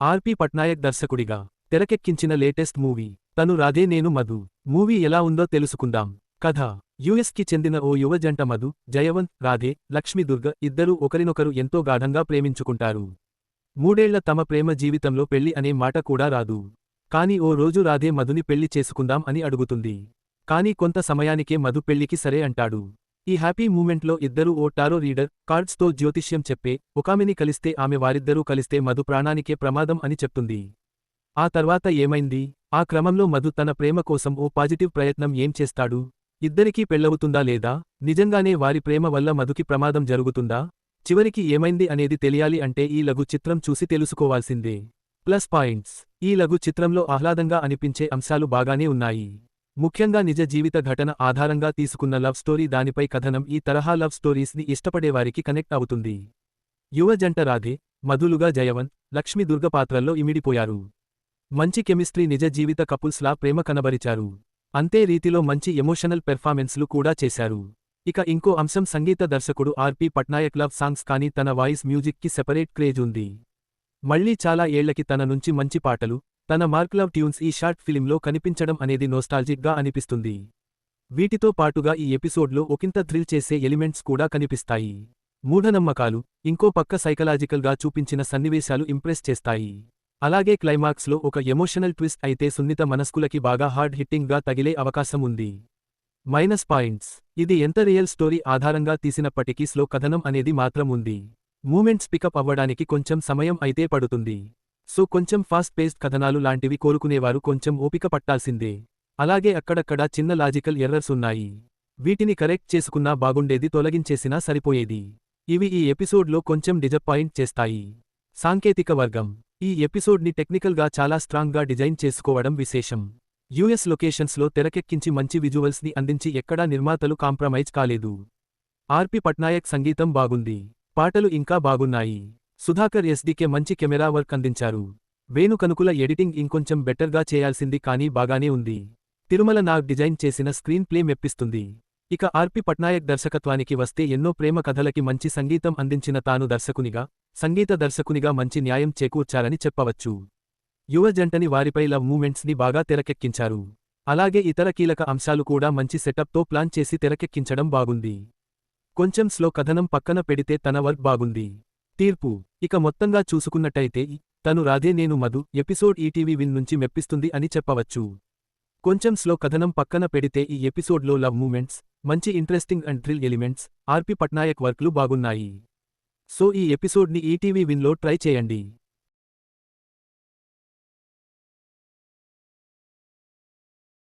ఆర్పి పట్నాయక్ దర్శకుడిగా తెరకెక్కించిన latest movie తను రాధే నేను మధు మూవీ ఎలా ఉందో తెలుసుకుందాం. కథ యుఎస్కి చెందిన ఓ యువ జంట మధు, జయవంత్, రాధే, లక్ష్మి దుర్గ ఇద్దరూ ఒకరినొకరు ఎంతో గాఢంగా ప్రేమించుకుంటారు. మూడేళ్ల తమ ప్రేమ జీవితంలో పెళ్లి అనే మాట కూడా రాదు. కాని ఓ రోజు రాధే మధుని పెళ్లి చేసుకుందాం అని అడుగుతుంది. కాని కొంత సమయానికే మధు పెళ్లికి సరే అంటాడు. ఈ హ్యాపీ మూమెంట్లో ఇద్దరూ ఓ టారో రీడర్, కార్డ్స్తో జ్యోతిష్యం చెప్పే ఒకామెని కలిస్తే ఆమె వారిద్దరూ కలిస్తే మధు ప్రాణానికే ప్రమాదం అని చెప్తుంది. ఆ తర్వాత ఏమైంది? ఆ క్రమంలో మధు తన ప్రేమ కోసం ఓ పాజిటివ్ ప్రయత్నం ఏం చేస్తాడు? ఇద్దరికీ పెళ్లవుతుందా లేదా? నిజంగానే వారి ప్రేమ వల్ల మధుకి ప్రమాదం జరుగుతుందా? చివరికి ఏమైంది అనేది తెలియాలి అంటే ఈ లఘు చిత్రం చూసి తెలుసుకోవాల్సిందే. ప్లస్ పాయింట్స్: ఈ లఘు చిత్రంలో ఆహ్లాదంగా అనిపించే అంశాలు బాగానే ఉన్నాయి. ముఖ్యంగా నిజ జీవిత ఘటన ఆధారంగా తీసుకున్న లవ్ స్టోరీ, దానిపై కథనం. ఈ తరహా లవ్ స్టోరీస్ని ఇష్టపడేవారికి కనెక్ట్ అవుతుంది. యువ జంట రాధే, మధులుగా జయవంత్, లక్ష్మి దుర్గ పాత్రల్లో ఇమిడిపోయారు. మంచి కెమిస్ట్రీ, నిజ జీవిత కపుల్స్లా ప్రేమ కనబరిచారు. అంతే రీతిలో మంచి ఎమోషనల్ పెర్ఫార్మెన్స్లు కూడా చేశారు. ఇక ఇంకో అంశం సంగీత దర్శకుడు ఆర్పి పట్నాయక్. లవ్ సాంగ్స్ కానీ తన వాయిస్ మ్యూజిక్కి సెపరేట్ క్రేజ్ ఉంది. మళ్లీ చాలా ఏళ్లకి తన నుంచి మంచి పాటలు, తన మార్క్ లవ్ ట్యూన్స్ ఈ షార్ట్ ఫిలింలో కనిపించడం అనేది నోస్టాల్జిక్గా అనిపిస్తుంది. వీటితో పాటుగా ఈ ఎపిసోడ్లో ఒకంత థ్రిల్ చేసే ఎలిమెంట్స్ కూడా కనిపిస్తాయి. మూఢనమ్మకాలు, ఇంకో పక్క సైకలాజికల్గా చూపించిన సన్నివేశాలు ఇంప్రెస్ చేస్తాయి. అలాగే క్లైమాక్స్లో ఒక ఎమోషనల్ ట్విస్ట్ అయితే సున్నిత మనస్కులకి బాగా హార్డ్ హిట్టింగ్గా తగిలే అవకాశం ఉంది. మైనస్ పాయింట్స్: ఇది ఎంత రియల్ స్టోరీ ఆధారంగా తీసినప్పటికీ స్లో కథనం అనేది మాత్రం ఉంది. మూమెంట్స్ పికప్ అవ్వడానికి కొంచెం సమయం అయితే పడుతుంది. సో కొంచెం ఫాస్ట్ పేస్డ్ కథనాలు లాంటివి కోరుకునేవారు కొంచెం ఓపిక పట్టాల్సిందే. అలాగే అక్కడక్కడా చిన్న లాజికల్ ఎర్రర్స్ ఉన్నాయి. వీటిని కరెక్ట్ చేసుకున్నా బాగుండేది, తొలగించేసినా సరిపోయేది. ఇవి ఈ ఎపిసోడ్లో కొంచెం డిజపాయింట్ చేస్తాయి. సాంకేతిక వర్గం: ఈ ఎపిసోడ్ని టెక్నికల్గా చాలా స్ట్రాంగ్గా డిజైన్ చేసుకోవడం విశేషం. యుఎస్ లొకేషన్స్లో తెరకెక్కించి మంచి విజువల్స్ని అందించి ఎక్కడా నిర్మాతలు కాంప్రమైజ్ కాలేదు. ఆర్పి పట్నాయక్ సంగీతం బాగుంది. పాటలు ఇంకా బాగున్నాయి. సుధాకర్ ఎస్డికే మంచి కెమెరా వర్క్ అందించారు. వేణు కనుకుల ఎడిటింగ్ ఇంకొంచెం బెటర్గా చేయాల్సింది కానీ బాగానే ఉంది. తిరుమల నాగ్ డిజైన్ చేసిన స్క్రీన్ ప్లే మెప్పిస్తుంది. ఇక ఆర్పి పట్నాయక్ దర్శకత్వానికి వస్తే ఎన్నో ప్రేమ కథలకి మంచి సంగీతం అందించిన తాను దర్శకునిగా, సంగీత దర్శకునిగా మంచి న్యాయం చేకూర్చారని చెప్పవచ్చు. యువ జంటని వారిపై లవ్ మూమెంట్స్ని బాగా తెరకెక్కించారు. అలాగే ఇతర కీలక అంశాలు కూడా మంచి సెటప్తో ప్లాన్ చేసి తెరకెక్కించడం బాగుంది. కొంచెం స్లో కథనం పక్కన పెడితే తన వర్క్ బాగుంది. తీర్పు: ఇక మొత్తంగా చూసుకున్నట్టయితే తను రాధే నేను మధు ఎపిసోడ్ ఈటీవీ విన్ నుంచి మెప్పిస్తుంది అని చెప్పవచ్చు. కొంచెం స్లో కథనం పక్కన పెడితే ఈ ఎపిసోడ్లో లవ్ మూమెంట్స్, మంచి ఇంట్రెస్టింగ్ అండ్ థ్రిల్ ఎలిమెంట్స్, ఆర్పి పట్నాయక్ వర్క్లు బాగున్నాయి. సో ఈ ఎపిసోడ్ని ఈటీవీ విన్లో ట్రై చేయండి.